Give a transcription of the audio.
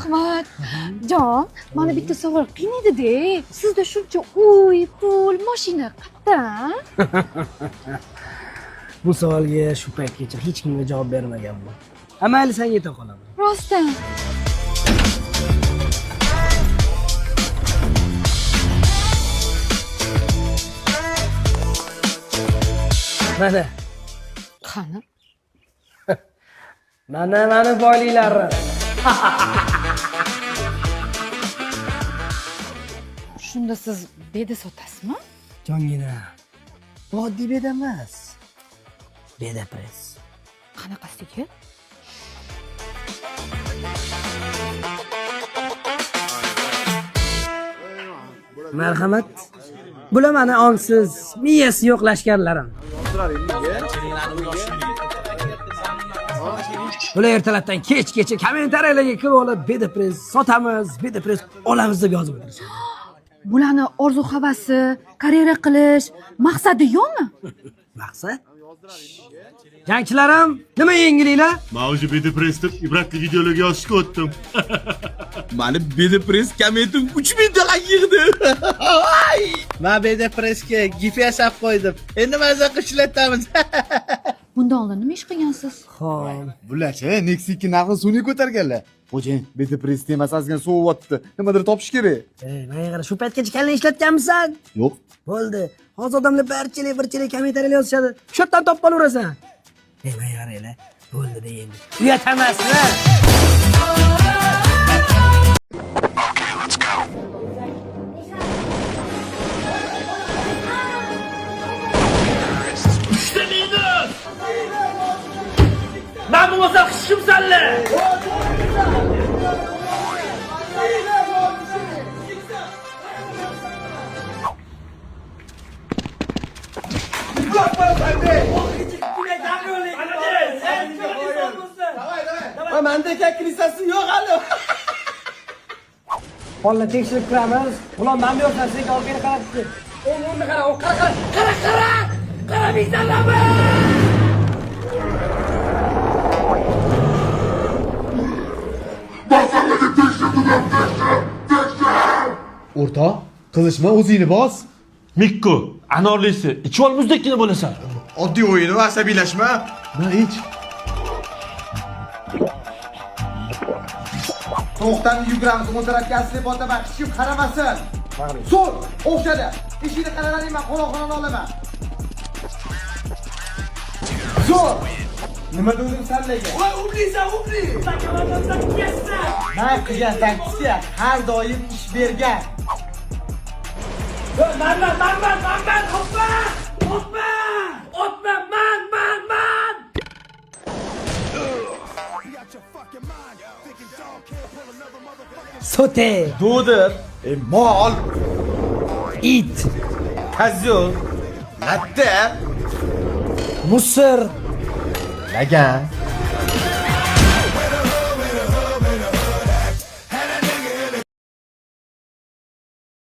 Ahmad, jon, mana bitta savol qiyin edi-da. Sizda shuncha uy, pul, mashina qayerdan? Bu savolga shu paytgacha hech kimga javob bermaganman. Mayli, sen yeta qolaman. Rostdan. Mana, Qani? mana boyliklari. Shunda siz beda sotasizmi? Jongina, bu oddiy beda emas. Beda press. Qanaqasiga? Marhamat. Bular mani ongsiz, miyasi yo'q lashkarlarim. Bular ertalabdan kechgacha kommentariyalarga kirib olib, beda press sotamiz, beda press olamiz deb yozib o'tirishadi. Bularni orzu havasi, karyera qilish maqsadi yo'qmi? Maqsad? Jangchilarim, nima yengilinglar? Men o'sha Bedepress deb ibratli videolarga yozishga o'tdim. Mani Bedepress kommentim 3000 ta yig'di. Men Bedepressga gif yasab qo'ydim. Endi maza qishlatamiz. Bundan oldin nima ish qilgansiz? Xo'p. Bularchi Nexi 2 narxini sun'iy ko'targanlar. Xo'jayin, Bedepress temasi ozgina sovuvyapti. Nimadir topish kerak. Menga qara, shu paytgacha kallang ishlatganmisan? Yo'q. Bo'ldi. Hozir odamlar bir chilik kommentariyalar yozishadi. Shu yerdan topib olaverasan. Menga qaranglar. Bo'ldi-da endi. Uyatamaslar. Ben bu masa kışım senle. Mende kakrisasi yo'q hali. Qo'lni tekshirib ko'ramiz. Ular men bu yoqdan sizga olib kelib qarabdi. Endi qara, qara. Qara bizlarmi? O'rta, qilishma o'zingni bos. Mikko, anorlisi, ichib ol muzdekkina bo'lasan. Oddiy o'yin va asabiylashma. Na ich. So'qdan yuguramiz, mo'taratga asli botaman, hech kim qaramasin. So'l, o'xshadi. Ishini qaralaringman, qo'loqxonani olaman. So'l. Nima dedim senlarga? Voy umriysan. Sakalardan kessin. Men qilgan taksiya har doim ish bergan. Man. Otma. Man. Sote, Do'dir, Mol, it, kozyo'l, latta, musir, lagan.